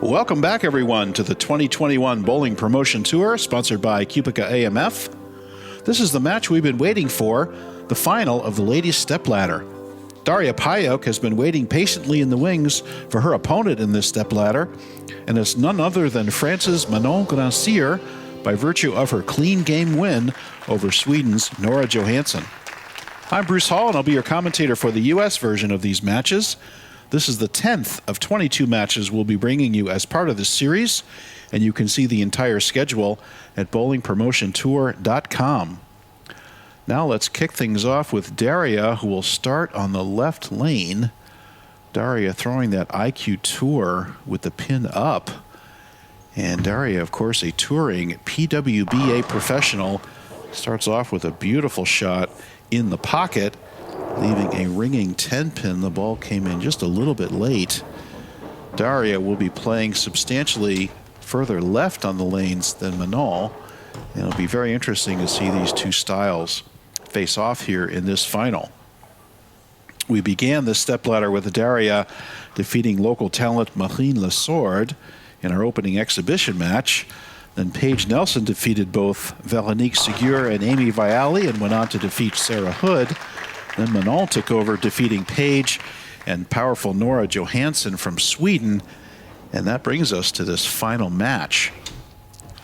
Welcome back, everyone, to the 2021 Bowling Promotion Tour, sponsored by Cupica AMF. This is the match we've been waiting for, the final of the ladies' stepladder. Daria Pajak has been waiting patiently in the wings for her opponent in this stepladder, and it's none other than France's Manon Grandsire by virtue of her clean game win over Sweden's NORA Johansson. I'm Bruce Hall, and I'll be your commentator for the U.S. version of these matches. This is the 10th of 22 matches we'll be bringing you as part of this series, and you can see the entire schedule at bowlingpromotiontour.com. Now let's kick things off with Daria, who will start on the left lane. Daria throwing that IQ Tour with the pin up. And Daria, of course, a touring PWBA professional, starts off with a beautiful shot in the pocket, leaving a ringing 10-pin. The ball came in just a little bit late. Daria will be playing substantially further left on the lanes than Manon, and it'll be very interesting to see these two styles face off here in this final. We began this stepladder with Daria defeating local talent Marine LESOURD in our opening exhibition match. Then Paige Nelson defeated both Veronique SIGUR and Amy VIALE and went on to defeat Sarah Hood. Then Manon took over, defeating Paige and powerful Nora Johansson from Sweden. And that brings us to this final match.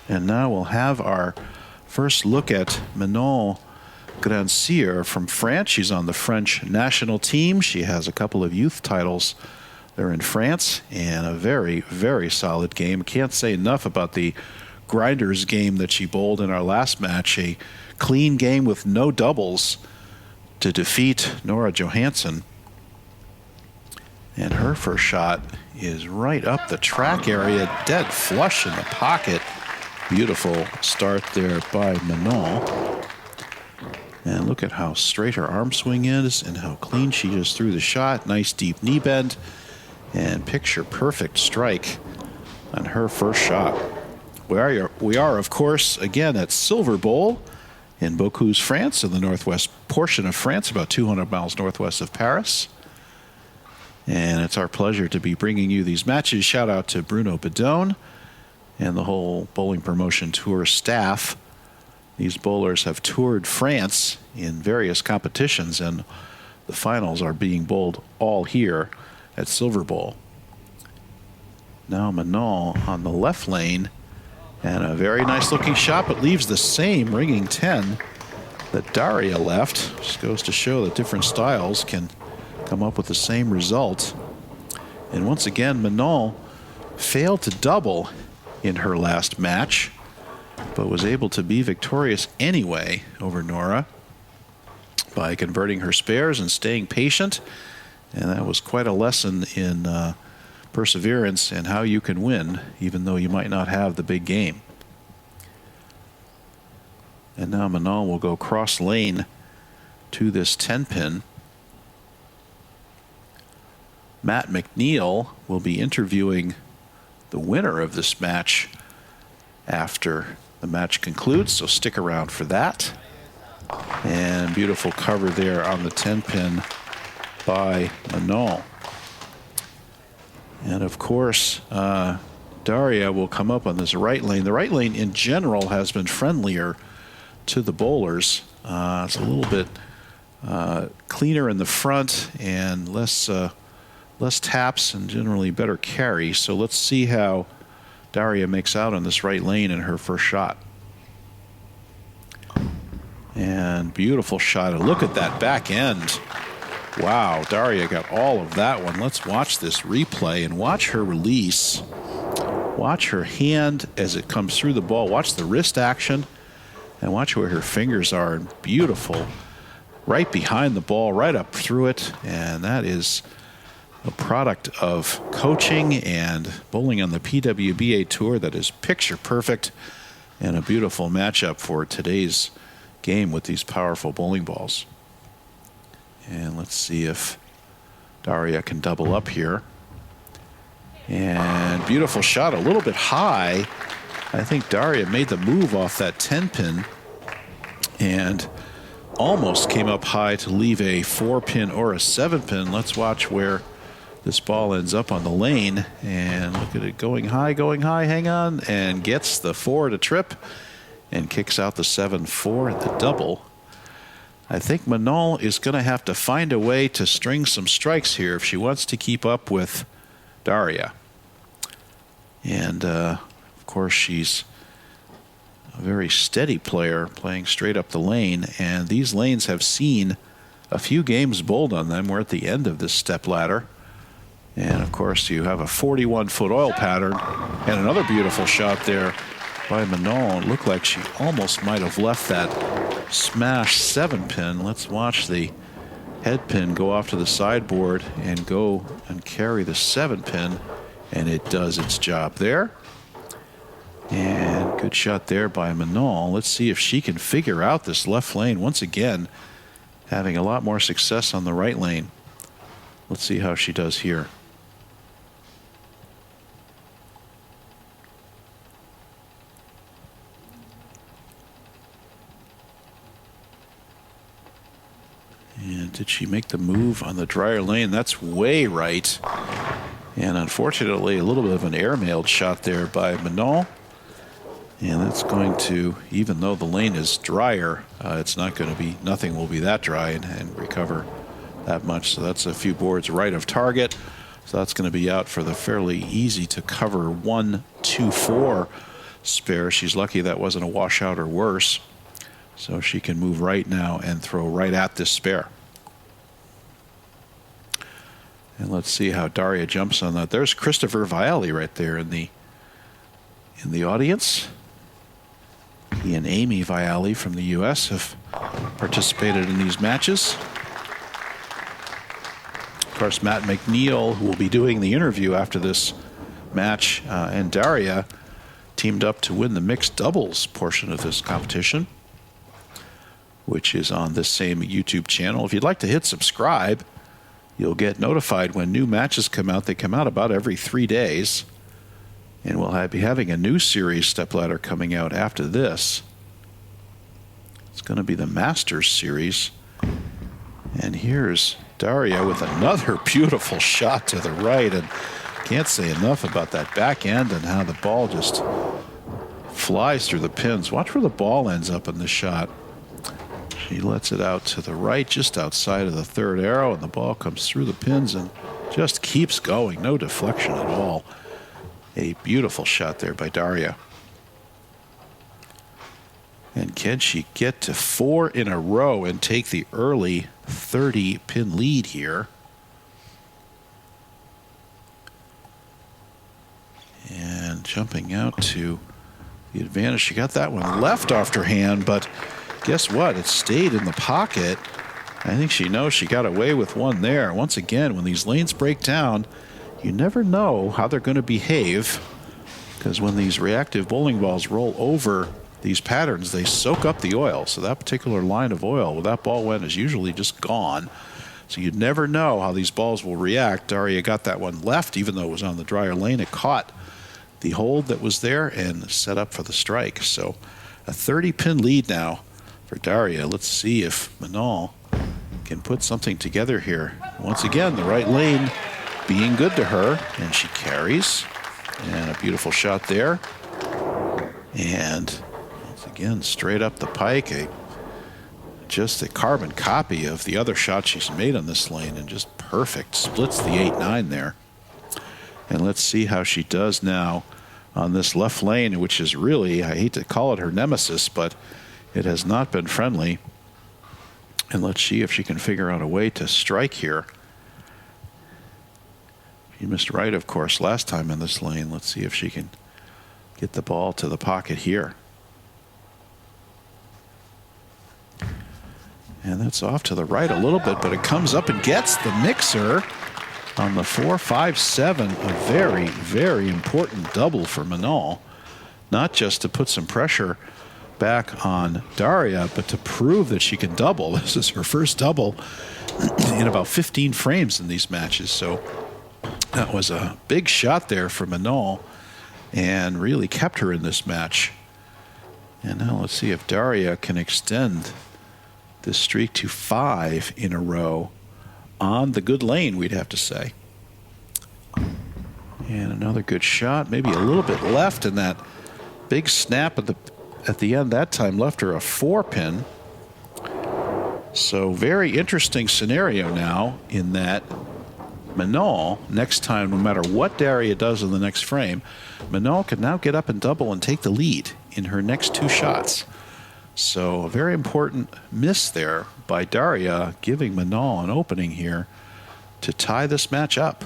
And now we'll have our first look at Manon Grandsire from France. She's on the French national team. She has a couple of youth titles there in France, and a very, very solid game. Can't say enough about the grinders game that she bowled in our last match. A clean game with no doubles to defeat Nora Johansson. And her first shot is right up the track area, dead flush in the pocket. Beautiful start there by Manon. And look at how straight her arm swing is and how clean she just threw the shot. Nice deep knee bend and picture perfect strike on her first shot. We are, of course, again at Silverbowl in Beaucouze, France, in the northwest portion of France, about 200 miles northwest of Paris. And it's our pleasure to be bringing you these matches. Shout out to Bruno Bedone and the whole Bowling Promotion Tour staff. These bowlers have toured France in various competitions, and the finals are being bowled all here at Silverbowl. Now Manon on the left lane. And a very nice looking shot, but leaves the same ringing 10 that Daria left. Just goes to show that different styles can come up with the same result. And once again, Manon failed to double in her last match, but was able to be victorious anyway over Nora by converting her spares and staying patient. And that was quite a lesson in perseverance and how you can win even though you might not have the big game. And now Manon will go cross lane to this 10-pin. Matt McNeil will be interviewing the winner of this match after the match concludes, so stick around for that. And beautiful cover there on the 10-pin by Manon. And of course, Daria will come up on this right lane. The right lane in general has been friendlier to the bowlers. It's a little bit cleaner in the front and less taps and generally better carry. So let's see how Daria makes out on this right lane in her first shot. And beautiful shot. And look at that back end. Wow, Daria got all of that one. Let's watch this replay and watch her release. Watch her hand as it comes through the ball. Watch the wrist action and watch where her fingers are. Beautiful. Right behind the ball, right up through it. And that is a product of coaching and bowling on the PWBA Tour that is picture perfect and a beautiful matchup for today's game with these powerful bowling balls. And let's see if Daria can double up here. And beautiful shot, a little bit high. I think Daria made the move off that 10-pin and almost came up high to leave a 4-pin or a 7-pin. Let's watch where This ball ends up on the lane, and look at it going high, hang on, and gets the 4 to trip and kicks out the 7-4 at the double. I think Manon is going to have to find a way to string some strikes here if she wants to keep up with Daria. And, of course, she's a very steady player playing straight up the lane, and these lanes have seen a few games bowled on them. We're at the end of this step ladder. And, of course, you have a 41-foot oil pattern and another beautiful shot there by Manon. It looked like she almost might have left that smash 7-pin. Let's watch the head pin go off to the sideboard and go and carry the 7-pin, and it does its job there. And good shot there by Manon. Let's see if she can figure out this left lane once again, having a lot more success on the right lane. Let's see how she does here. And did she make the move on the drier lane? That's way right. And unfortunately, a little bit of an airmailed shot there by Manon. And that's going to, even though the lane is drier, it's not going to be, nothing will be that dry and recover that much. So that's a few boards right of target. So that's going to be out for the fairly easy to cover 1-2-4 spare. She's lucky that wasn't a washout or worse. So she can move right now and throw right at this spare. And let's see how Daria jumps on that. There's Christopher VIALE right there in the audience. He and Amy VIALE from the U.S. have participated in these matches. Of course, Matt McNeil, who will be doing the interview after this match, and Daria teamed up to win the mixed doubles portion of this competition, which is on this same YouTube channel. If you'd like to hit subscribe, you'll get notified when new matches come out. They come out about every 3 days. And we'll be having a new series stepladder coming out after this. It's going to be the Masters series. And here's Daria with another beautiful shot to the right. And can't say enough about that back end and how the ball just flies through the pins. Watch where the ball ends up in this shot. She lets it out to the right, just outside of the third arrow, and the ball comes through the pins and just keeps going. No deflection at all. A beautiful shot there by Daria. And can she get to 4 in a row and take the early 30-pin lead here? And jumping out to the advantage. She got that one left off her hand, but guess what? It stayed in the pocket. I think she knows she got away with one there. Once again, when these lanes break down, you never know how they're going to behave, because when these reactive bowling balls roll over these patterns, they soak up the oil. So that particular line of oil where that ball went is usually just gone. So you never know how these balls will react. Daria got that one left, even though it was on the drier lane. It caught the hold that was there and set up for the strike. So a 30-pin lead now for Daria. Let's see if Manon can put something together here. Once again, the right lane being good to her, and she carries. And a beautiful shot there. And once again, straight up the pike, just a carbon copy of the other shot she's made on this lane, and just perfect. Splits the 8-9 there. And let's see how she does now on this left lane, which is really, I hate to call it her nemesis, but it has not been friendly. And let's see if she can figure out a way to strike here. She missed right, of course, last time in this lane. Let's see if she can get the ball to the pocket here. And that's off to the right a little bit, but it comes up and gets the mixer on the 4-5-7. A very, very important double for Manon. Not just to put some pressure back on Daria, but to prove that she can double. This is her first double in about 15 frames in these matches. So that was a big shot there for Manon and really kept her in this match. And now let's see if Daria can extend this streak to 5 in a row on the good lane, we'd have to say. And another good shot. Maybe a little bit left, and that big snap at the end that time left her a 4-pin. So very interesting scenario now in that Manon, next time, no matter what Daria does in the next frame, Manon can now get up and double and take the lead in her next 2 shots. So a very important miss there by Daria, giving Manon an opening here to tie this match up.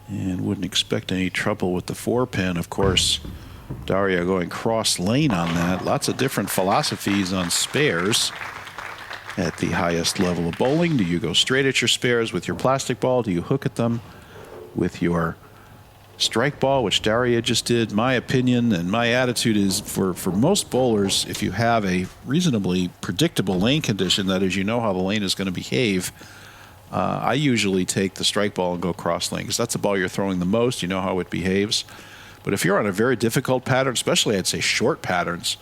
And wouldn't expect any trouble with the 4-pin, of course. Daria going cross lane on that. Lots of different philosophies on spares at the highest level of bowling. Do you go straight at your spares with your plastic ball? Do you hook at them with your strike ball, which Daria just did? My opinion and my attitude is for most bowlers, if you have a reasonably predictable lane condition, that is, you know how the lane is going to behave, I usually take the strike ball and go cross lane because that's the ball you're throwing the most. You know how it behaves. But if you're on a very difficult pattern, especially I'd say short patterns,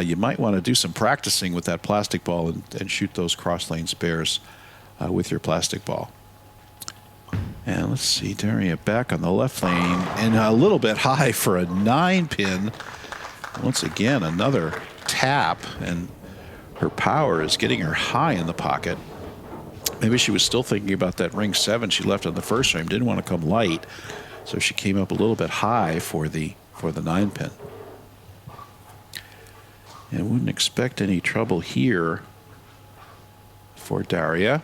you might want to do some practicing with that plastic ball and shoot those cross lane spares with your plastic ball. And let's see, Daria back on the left lane and a little bit high for a 9-pin. Once again, another tap, and her power is getting her high in the pocket. Maybe she was still thinking about that ring 7 she left on the first frame, didn't want to come light, so she came up a little bit high for the 9-pin. And wouldn't expect any trouble here for Daria.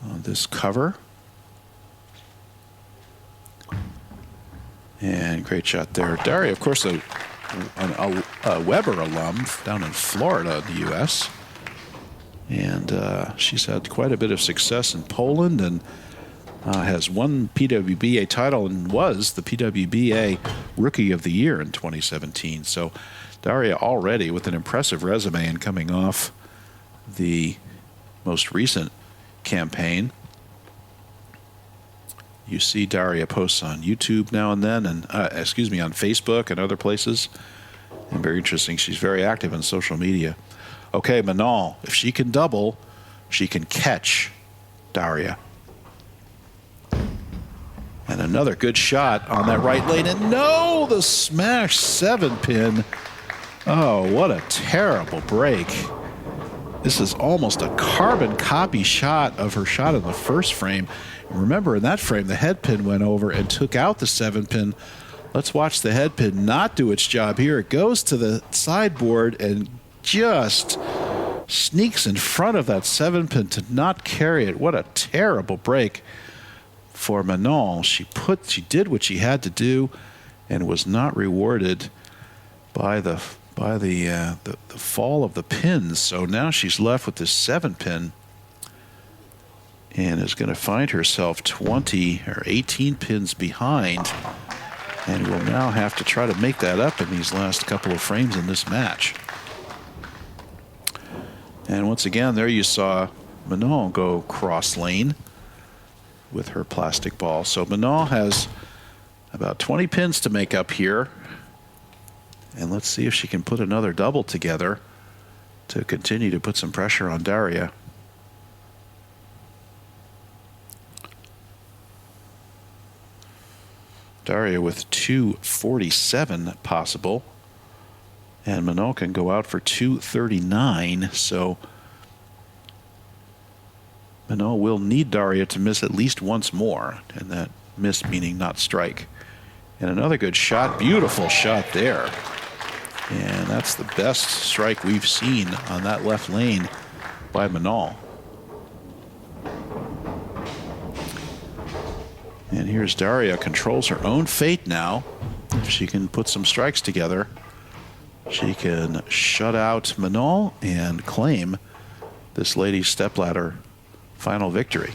On this cover. And great shot there. Daria, of course, a Weber alum down in Florida, the U.S. And she's had quite a bit of success in Poland and has won PWBA title and was the PWBA Rookie of the Year in 2017. So Daria already with an impressive resume and coming off the most recent campaign. You see Daria posts on YouTube now and then, and on Facebook and other places. And very interesting, she's very active on social media. Okay, Manon, if she can double, she can catch Daria. And another good shot on that right lane, and no, the smash 7-pin. Oh, what a terrible break. This is almost a carbon copy shot of her shot in the first frame. Remember, in that frame, the head pin went over and took out the 7-pin. Let's watch the head pin not do its job here. It goes to the sideboard and just sneaks in front of that 7-pin to not carry it. What a terrible break for Manon. She did what she had to do and was not rewarded by the fall of the pins. So now she's left with this 7-pin and is going to find herself 20 or 18 pins behind, and will now have to try to make that up in these last couple of frames in this match. And once again, there you saw Manon go cross lane with her plastic ball. So Manon has about 20 pins to make up here. And let's see if she can put another double together to continue to put some pressure on Daria. Daria with 247 possible. And Manon can go out for 239. So Manon will need Daria to miss at least once more. And that miss meaning not strike. And another good shot. Beautiful shot there. And that's the best strike we've seen on that left lane by Manon. And here's Daria, controls her own fate now. If she can put some strikes together, she can shut out Manon and claim this ladies' stepladder final victory.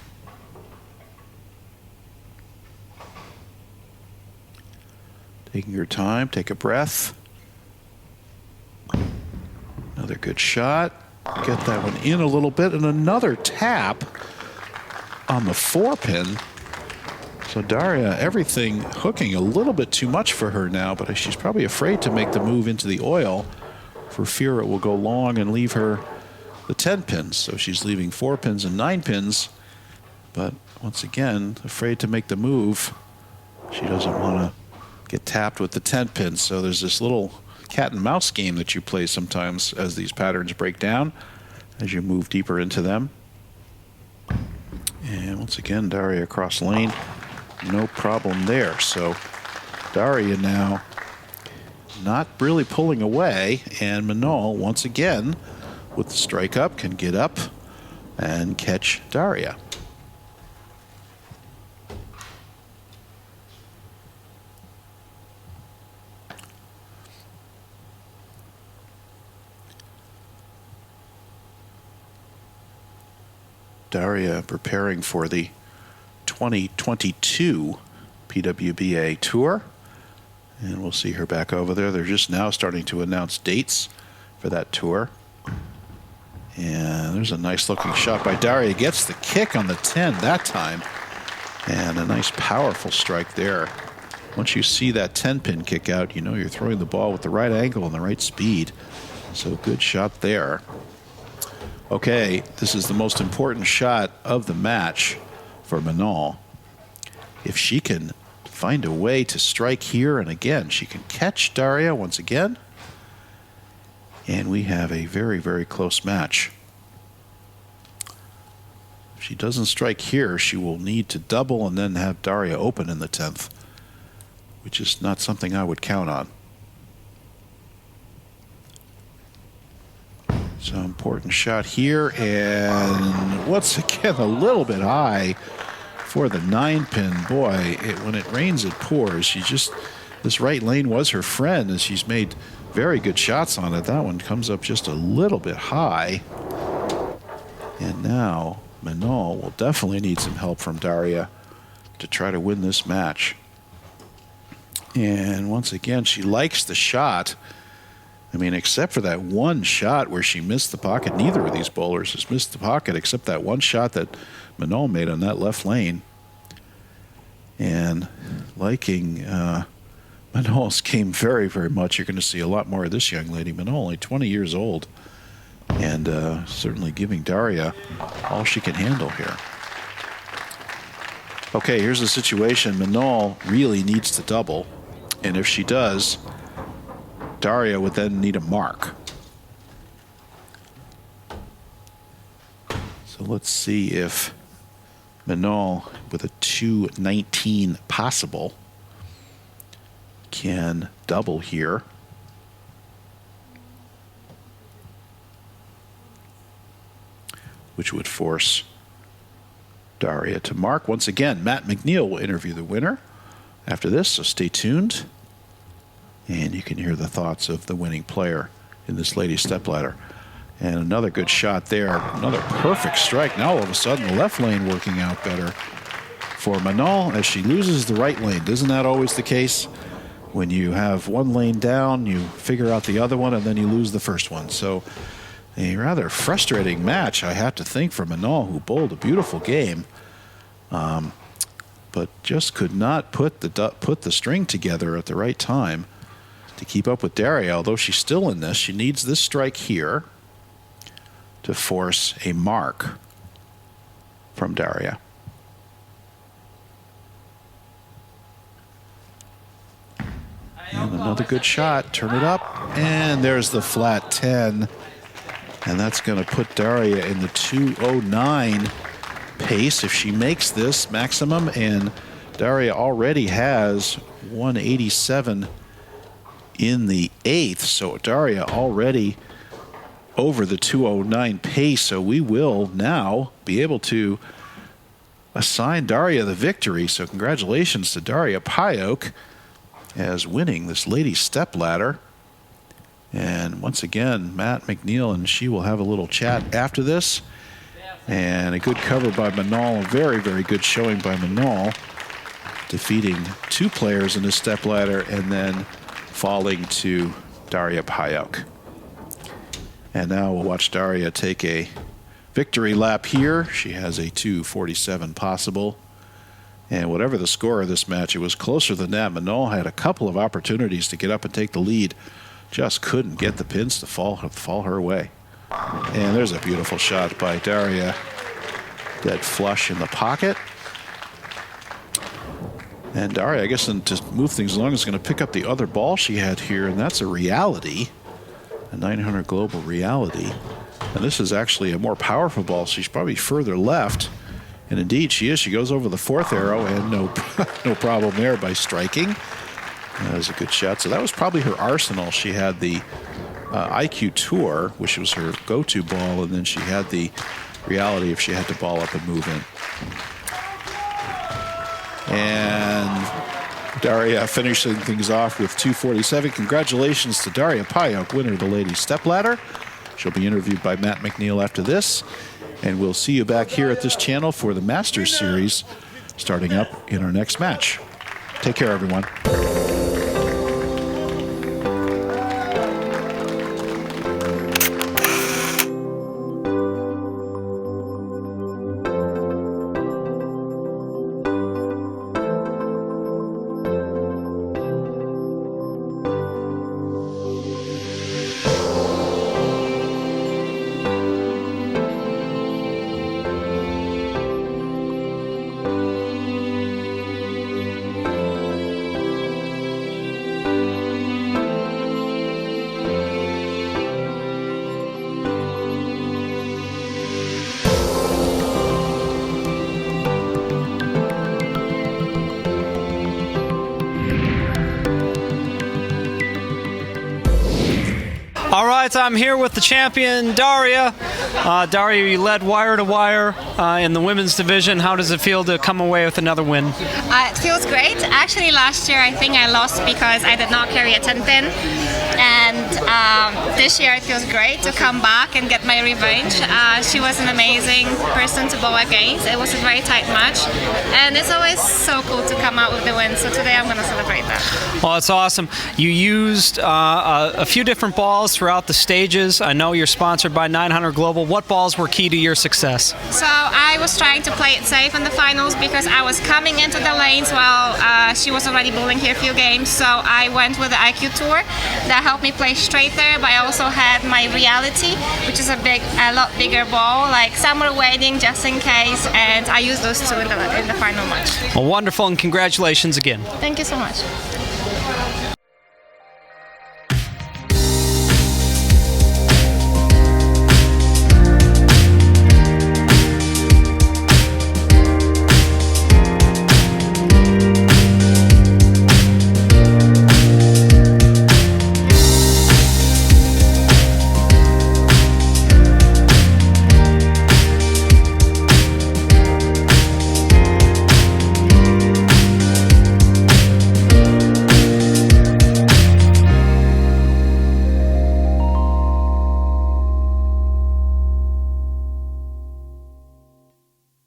Taking your time, take a breath. Another good shot. Get that one in a little bit, and another tap on the 4-pin. So Daria, everything hooking a little bit too much for her now, but she's probably afraid to make the move into the oil for fear it will go long and leave her the 10 pins. So she's leaving 4 pins and 9 pins, but once again, afraid to make the move. She doesn't want to get tapped with the 10 pins. So there's this little cat and mouse game that you play sometimes as these patterns break down, as you move deeper into them. And once again, Daria across lane, no problem there. So Daria now not really pulling away, and Manon once again with the strike up can get up and catch Daria. Daria preparing for the 2022 PWBA Tour. And we'll see her back over there. They're just now starting to announce dates for that tour. And there's a nice looking shot by Daria. Gets the kick on the 10 that time. And a nice powerful strike there. Once you see that 10 pin kick out, you know you're throwing the ball with the right angle and the right speed. So good shot there. Okay, this is the most important shot of the match for Manon. If she can find a way to strike here, and again, she can catch Daria once again. And we have a very, very close match. If she doesn't strike here, she will need to double and then have Daria open in the 10th, which is not something I would count on. So important shot here, and once again a little bit high for the 9 pin. Boy, when it rains it pours. This right lane was her friend, and she's made very good shots on it. That one comes up just a little bit high. And now Manon will definitely need some help from Daria to try to win this match. And once again, she likes the shot. I mean, except for that one shot where she missed the pocket, neither of these bowlers has missed the pocket except that one shot that Manon made on that left lane. And liking Manon's game very, very much. You're going to see a lot more of this young lady. Manon, only 20 years old, and certainly giving Daria all she can handle here. Okay, here's the situation. Manon really needs to double, and if she does, Daria would then need a mark. So let's see if Manon, with a 219 possible, can double here. Which would force Daria to mark. Once again, Matt McNeil will interview the winner after this, so stay tuned. And you can hear the thoughts of the winning player in this ladies stepladder. And another good shot there. Another perfect strike. Now all of a sudden the left lane working out better for Manon as she loses the right lane. Isn't that always the case? When you have one lane down, you figure out the other one, and then you lose the first one. So a rather frustrating match, I have to think, for Manon, who bowled a beautiful game, but just could not put the string together at the right time to keep up with Daria. Although she's still in this, she needs this strike here to force a mark from Daria. And another good shot. Turn it up, and there's the flat 10. And that's going to put Daria in the 209 pace if she makes this maximum. And Daria already has 187 in the 8th. So Daria already over the 209 pace. So we will now be able to assign Daria the victory. So congratulations to Daria Pajak as winning this ladies stepladder. And once again, Matt McNeil and she will have a little chat after this. And a good cover by Manon. A very, very good showing by Manon, defeating 2 players in this stepladder and then falling to Daria Pajak. And now we'll watch Daria take a victory lap here. She has a 247 possible. And whatever the score of this match, it was closer than that. Manon had a couple of opportunities to get up and take the lead. just couldn't get the pins to fall her way. And there's a beautiful shot by Daria. Dead flush in the pocket. And Daria, I guess, to move things along, is going to pick up the other ball she had here, and that's a reality, a 900 global reality. And this is actually a more powerful ball. She's probably further left. And indeed, she is. She goes over the fourth arrow, and no problem there by striking. That was a good shot. So that was probably her arsenal. She had the IQ Tour, which was her go-to ball, and then she had the reality if she had to ball up and move in. And Daria finishing things off with 247. Congratulations to Daria Pajak, winner of the ladies stepladder. She'll be interviewed by Matt McNeil after this. And we'll see you back here at this channel for the Masters Series starting up in our next match. Take care, everyone. All right, I'm here with the champion, Daria. Daria, you led wire to wire in the women's division. How does it feel to come away with another win? It feels great. Actually, last year I think I lost because I did not carry a 10-pin. And this year it feels great to come back and get my revenge. She was an amazing person to bowl against. It was a very tight match. And it's always so cool to come out with the win. So today I'm going to celebrate that. Well, it's awesome. You used a few different balls throughout the stages. I know you're sponsored by 900 Global. What balls were key to your success? So I was trying to play it safe in the finals because I was coming into the lanes while she was already bowling here a few games. So I went with the IQ Tour. That helped me play straighter, but I also had my reality, which is a lot bigger ball. Like some were waiting just in case, and I used those two in the final match. Well, wonderful, and congratulations again. Thank you so much.